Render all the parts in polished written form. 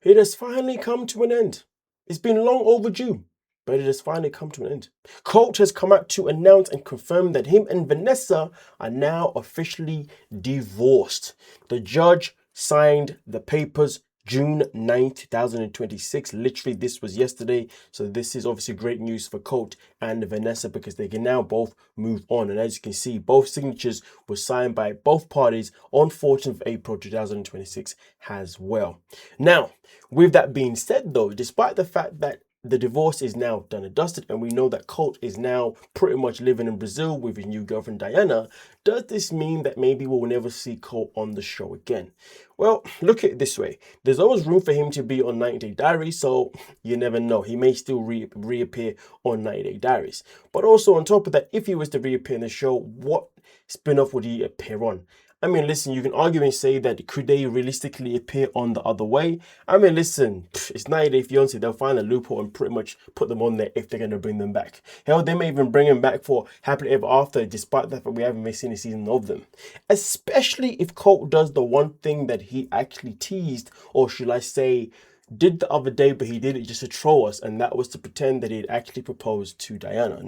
It has finally come to an end. It's been long overdue, but it has finally come to an end. Colt has come out to announce and confirm that him and Vanessa are now officially divorced. The judge signed the papers June 9th, 2026. Literally, this was yesterday. So this is obviously great news for Colt and Vanessa because they can now both move on. And as you can see, both signatures were signed by both parties on 14th of April 2026 as well. Now, with that being said though, despite the fact that the divorce is now done and dusted, and we know that Colt is now pretty much living in Brazil with his new girlfriend Diana, does this mean that maybe we'll never see Colt on the show again? Well, look at it this way. There's always room for him to be on 90 Day Diaries, so you never know. He may still reappear on 90 Day Diaries. But also on top of that, if he was to reappear in the show, what spin-off would he appear on? I mean, listen, you can argue and say that could they realistically appear on the other way? I mean, listen, it's 90 Day Fiance. They'll find a loophole and pretty much put them on there if they're going to bring them back. Hell, they may even bring them back for Happily Ever After, despite the fact we haven't seen a season of them. Especially if Colt does the one thing that he actually teased, or should I say, did the other day, but he did it just to troll us, and that was to pretend that he had actually proposed to Diana.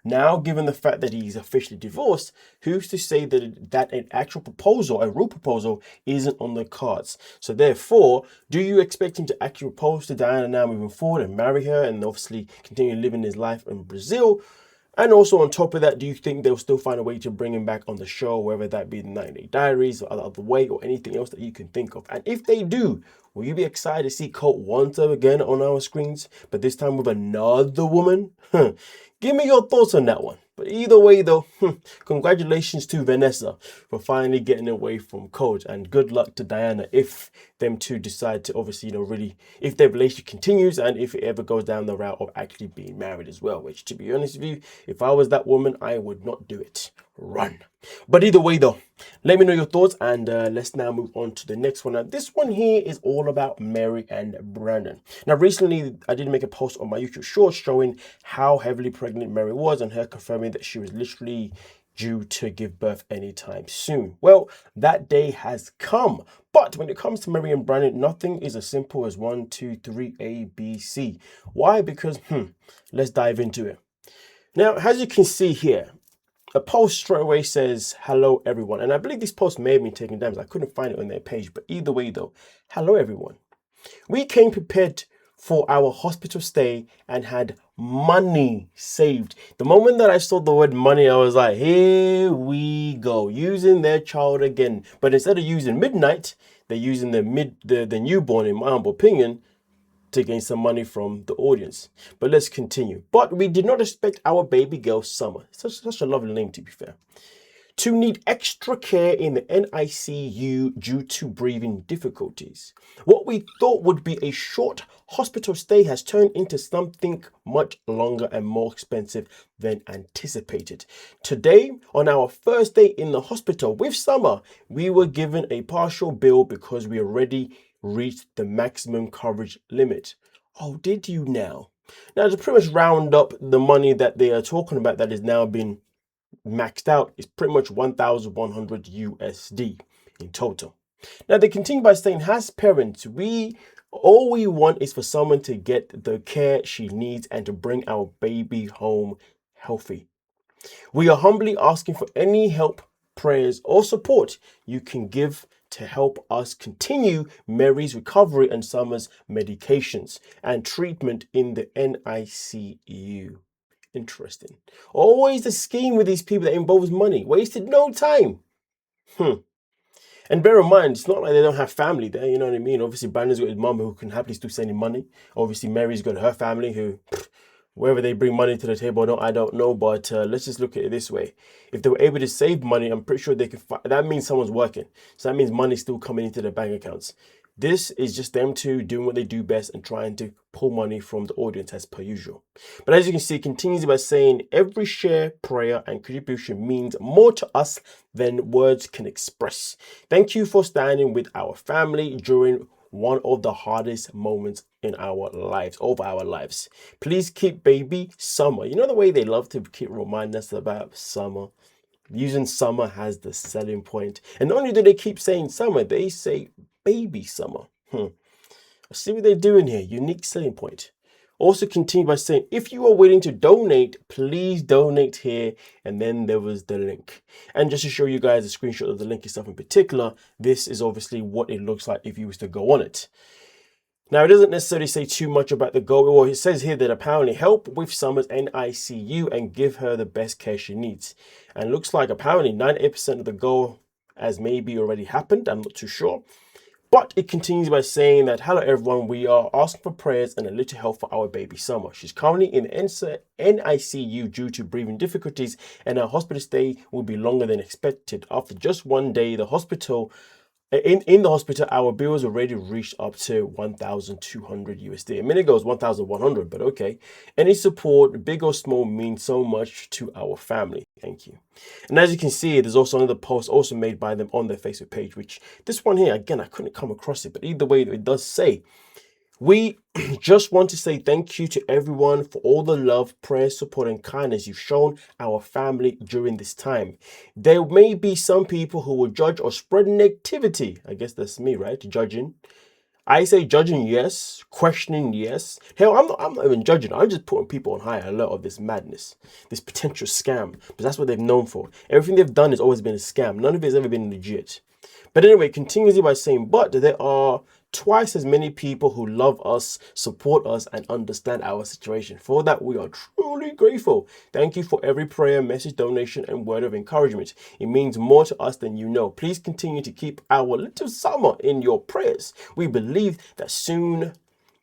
Now, given the fact that he's officially divorced, who's to say that an actual proposal, a real proposal, isn't on the cards? So therefore, do you expect him to actually propose to Diana now moving forward and marry her and obviously continue living his life in Brazil? And also on top of that, do you think they'll still find a way to bring him back on the show, whether that be the 90 Day Diaries or other way or anything else that you can think of? And if they do, will you be excited to see Colt once again on our screens, but this time with another woman? Give me your thoughts on that one. But either way though, congratulations to Vanessa for finally getting away from Colt, and good luck to Diana if them two decide to obviously, really, if their relationship continues and if it ever goes down the route of actually being married as well, which to be honest with you, if I was that woman, I would not do it. Run. But either way though, let me know your thoughts, and let's now move on to the next one. Now this one here is all about Mary and Brandan. Now recently I did make a post on my YouTube shorts showing how heavily pregnant Mary was and her confirming that she was literally due to give birth anytime soon. Well, that day has come. But when it comes to Mary and Brandan, nothing is as simple as 1, 2, 3, A, B, C. Why? Because, let's dive into it. Now, as you can see here, a post straight away says, hello everyone. And I believe this post may have been taken down, I couldn't find it on their page. But either way though, hello everyone. We came prepared for our hospital stay and had money saved. The moment that I saw the word money, I was like, here we go, using their child again. But instead of using midnight, they're using the newborn, in my humble opinion, to gain some money from the audience. But let's continue. But we did not expect our baby girl Summer, such a lovely name to be fair, to need extra care in the NICU due to breathing difficulties. What we thought would be a short hospital stay has turned into something much longer and more expensive than anticipated. Today, on our first day in the hospital with Summer, we were given a partial bill because we already reached the maximum coverage limit. Oh, did you now? Now, to pretty much round up the money that they are talking about that has now been maxed out, is pretty much 1,100 USD in total. Now, they continue by saying, as parents, all we want is for someone to get the care she needs and to bring our baby home healthy. We are humbly asking for any help, prayers, or support you can give to help us continue Mary's recovery and Summer's medications and treatment in the NICU. Interesting. Always the scheme with these people that involves money. Wasted no time. And bear in mind, it's not like they don't have family there, you know what I mean? Obviously, Brandon's got his mum who can happily still send him money. Obviously, Mary's got her family who, whether they bring money to the table or not, I don't know. But let's just look at it this way. If they were able to save money, I'm pretty sure they could. That means someone's working. So that means money's still coming into their bank accounts. This is just them two doing what they do best and trying to pull money from the audience as per usual. But as you can see, it continues by saying, every share, prayer, and contribution means more to us than words can express. Thank you for standing with our family during one of the hardest moments in our lives, Please keep baby Summer. You know the way they love to keep reminding us about Summer? Using Summer has the selling point. And not only do they keep saying Summer, they say baby Summer. Let's see what they're doing here. Unique selling point. Also continue by saying, if you are willing to donate, please donate here. And then there was the link. And just to show you guys a screenshot of the link itself in particular, this is obviously what it looks like if you was to go on it. Now, it doesn't necessarily say too much about the goal. Well, it says here that apparently help with Summer's NICU and give her the best care she needs. And looks like apparently 98% of the goal has maybe already happened. I'm not too sure. But it continues by saying that, hello everyone, we are asking for prayers and a little help for our baby Summer. She's currently in the NICU due to breathing difficulties, and her hospital stay will be longer than expected. After just one day, the hospital in the hospital, our bills already reached up to 1,200 USD. A minute ago it was 1,100, but okay. Any support, big or small, means so much to our family. Thank you. And as you can see, there's also another post also made by them on their Facebook page, which this one here, again, I couldn't come across it, but either way, it does say, we just want to say thank you to everyone for all the love, prayer, support, and kindness you've shown our family during this time. There may be some people who will judge or spread negativity. I guess that's me, right? Judging. I say judging, yes. Questioning, yes. Hell, I'm not even judging. I'm just putting people on high alert of this madness, this potential scam. But that's what they've known for. Everything they've done has always been a scam. None of it has ever been legit. But anyway, it continues by saying, but there are twice as many people who love us, support us, and understand our situation. For that, we are truly grateful. Thank you for every prayer, message, donation, and word of encouragement. It means more to us than you know. Please continue to keep our little Summer in your prayers. We believe that soon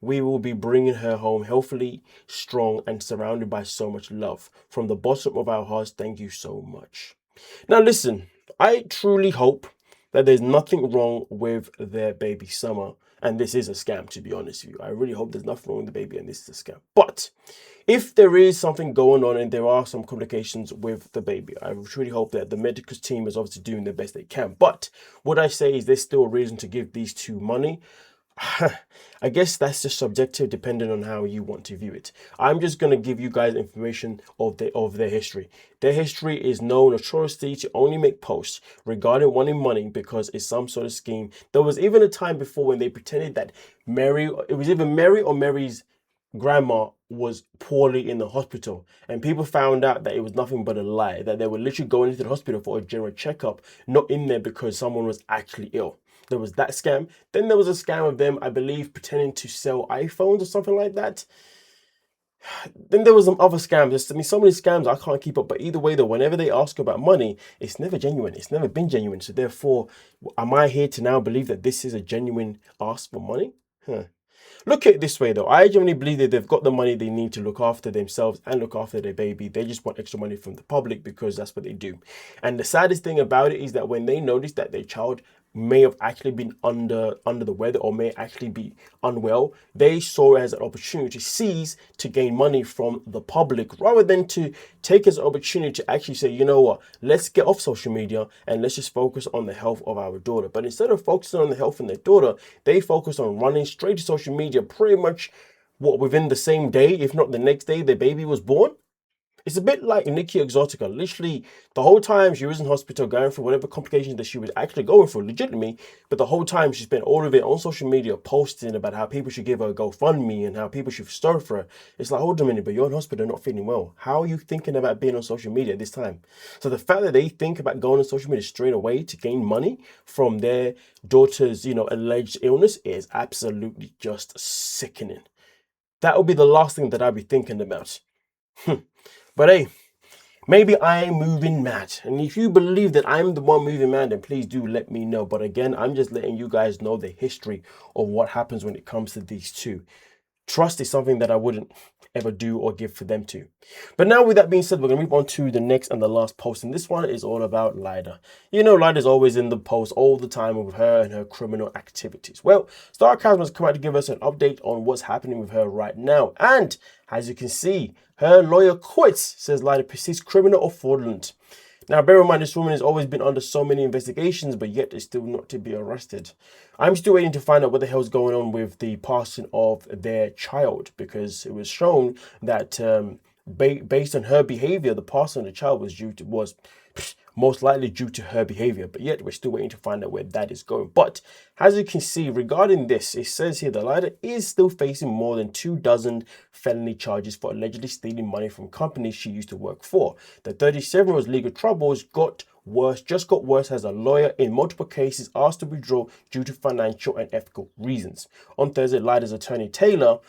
we will be bringing her home healthily, strong, and surrounded by so much love. From the bottom of our hearts, thank you so much. Now listen, I truly hope that there's nothing wrong with their baby Summer. And this is a scam, to be honest with you. I really hope there's nothing wrong with the baby and this is a scam. But if there is something going on and there are some complications with the baby, I truly hope that the medical team is obviously doing the best they can. But what I say is there's still a reason to give these two money. I guess that's just subjective depending on how you want to view it. I'm just going to give you guys information of their history. Their history is known notoriously to only make posts regarding wanting money because it's some sort of scheme. There was even a time before when they pretended that it was either Mary or Mary's grandma was poorly in the hospital, and people found out that it was nothing but a lie, that they were literally going into the hospital for a general checkup, not in there because someone was actually ill. There was that scam. Then there was a scam of them, I believe, pretending to sell iPhones or something like that. Then there was some other scams. I mean, so many scams I can't keep up. But either way, though, whenever they ask about money, it's never genuine. It's never been genuine. So therefore, am I here to now believe that this is a genuine ask for money? Look at it this way though, I genuinely believe that they've got the money they need to look after themselves and look after their baby. They just want extra money from the public because that's what they do. And the saddest thing about it is that when they notice that their child may have actually been under the weather or may actually be unwell, they saw it as an opportunity to seize to gain money from the public rather than to take as an opportunity to actually say, you know what, let's get off social media and let's just focus on the health of our daughter. But instead of focusing on the health of their daughter, they focus on running straight to social media pretty much within the same day, if not the next day the baby was born. It's a bit like Nikki Exotica. Literally, the whole time she was in hospital going through whatever complications that she was actually going through, legitimately, but the whole time she spent all of it on social media posting about how people should give her a GoFundMe and how people should stir for her. It's like, hold on a minute, but you're in hospital not feeling well. How are you thinking about being on social media at this time? So the fact that they think about going on social media straight away to gain money from their daughter's, alleged illness is absolutely just sickening. That would be the last thing that I'd be thinking about. But hey, maybe I'm moving mad. And if you believe that I'm the one moving mad, then please do let me know. But again, I'm just letting you guys know the history of what happens when it comes to these two. Trust is something that I wouldn't ever do or give for them to. But now with that being said, we're going to move on to the next and the last post. And this one is all about Leida. Leida's always in the post all the time with her and her criminal activities. Well, Sarcasm has come out to give us an update on what's happening with her right now. And as you can see, her lawyer QUITS says Leida persists criminal or fraudulent. Now, bear in mind, this woman has always been under so many investigations, but yet is still not to be arrested. I'm still waiting to find out what the hell's going on with the passing of their child, because it was shown that based on her behavior, the passing of the child was most likely due to her behavior, but yet we're still waiting to find out where that is going. But As you can see, regarding this, it says here that Leida is still facing more than 24 felony charges for allegedly stealing money from companies she used to work for. The 37-year-old's legal troubles got worse as a lawyer in multiple cases asked to withdraw due to financial and ethical reasons. On Thursday, Leida's attorney Taylor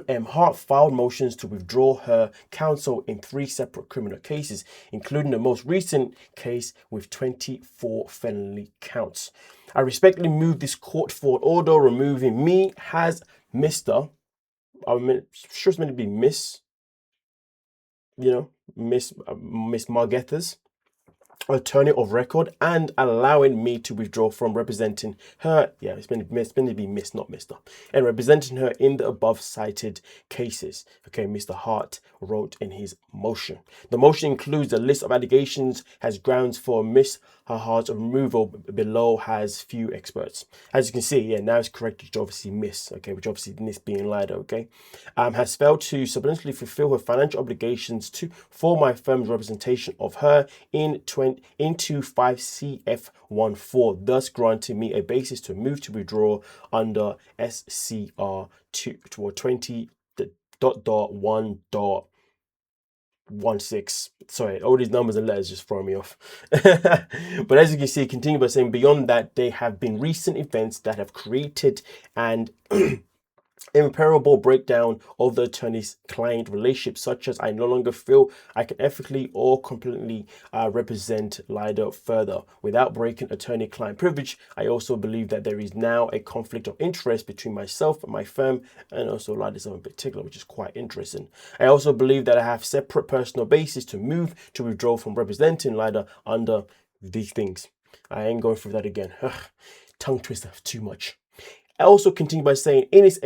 M. Hart filed motions to withdraw her counsel in 3 separate criminal cases, including the most recent case with 24 felony counts. I respectfully move this court for order removing me as Mr. I'm sure it's meant to be Miss, Miss Margetha's attorney of record and allowing me to withdraw from representing her. Yeah, it's meant to be Miss, not Mr. And representing her in the above cited cases. Okay, Mr. Hart wrote in his motion. The motion includes a list of allegations, has grounds for Miss Hart's removal. Below has few experts. As you can see, yeah, now it's corrected to obviously Miss, okay, which obviously Miss being Leida, okay, has failed to substantially fulfill her financial obligations for my firm's representation of her into 5 CF14, thus granting me a basis to move to withdraw under SCR 20.1.16. Sorry, all these numbers and letters just throw me off. But as you can see, continue by saying, beyond that, there have been recent events that have created an irreparable breakdown of the attorney's client relationship, such as I no longer feel I can ethically or completely represent Leida further without breaking attorney-client privilege. I also believe that there is now a conflict of interest between myself and my firm, and also Leida in particular, which is quite interesting. I also believe that I have separate personal basis to move to withdraw from representing Leida under these things. I ain't going through that again. Tongue twister, too much. I also continue by saying, in his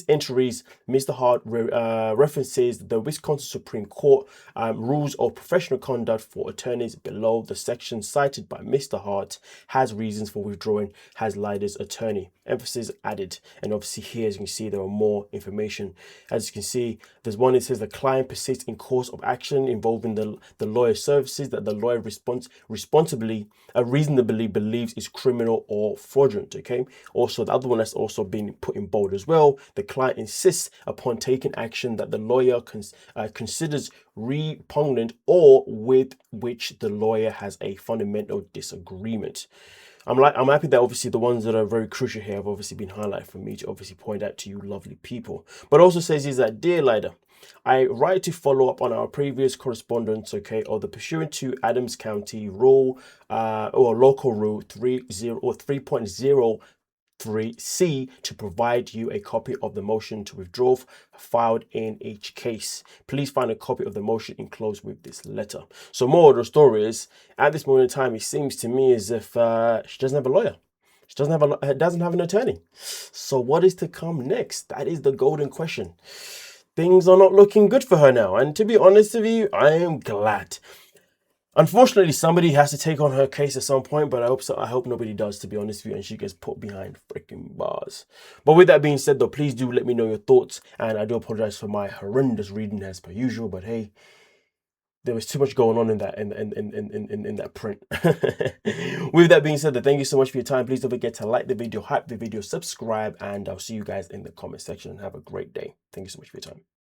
entries, Mr. Hart references the Wisconsin Supreme Court rules of professional conduct for attorneys. Below the section cited by Mr. Hart has reasons for withdrawing as Leida's attorney. Emphasis added. And obviously here, as you can see, there are more information. As you can see, there's one that says the client persists in course of action involving the lawyer's services that the lawyer reasonably believes is criminal or fraudulent. Okay. Also, the other one that's also been put in bold as well. The client insists upon taking action that the lawyer considers repugnant or with which the lawyer has a fundamental disagreement. I'm happy that obviously the ones that are very crucial here have obviously been highlighted for me to obviously point out to you lovely people. But also says is that, dear Leida, I write to follow up on our previous correspondence, okay, or the pursuant to Adams County rule or local rule 3.0 3C to provide you a copy of the motion to withdraw filed in each case. Please find a copy of the motion enclosed with this letter. So more of the story is, at this moment in time, it seems to me as if she doesn't have a lawyer. She doesn't have an attorney. So what is to come next? That is the golden question. Things are not looking good for her now. And to be honest with you, I am glad. Unfortunately, somebody has to take on her case at some point, but I hope so. I hope nobody does, to be honest with you, and she gets put behind freaking bars. But with that being said, though, please do let me know your thoughts, and I do apologize for my horrendous reading as per usual. But hey, there was too much going on in that in that print. With that being said, though, thank you so much for your time. Please don't forget to like the video, hype the video, subscribe, and I'll see you guys in the comment section. Have a great day. Thank you so much for your time.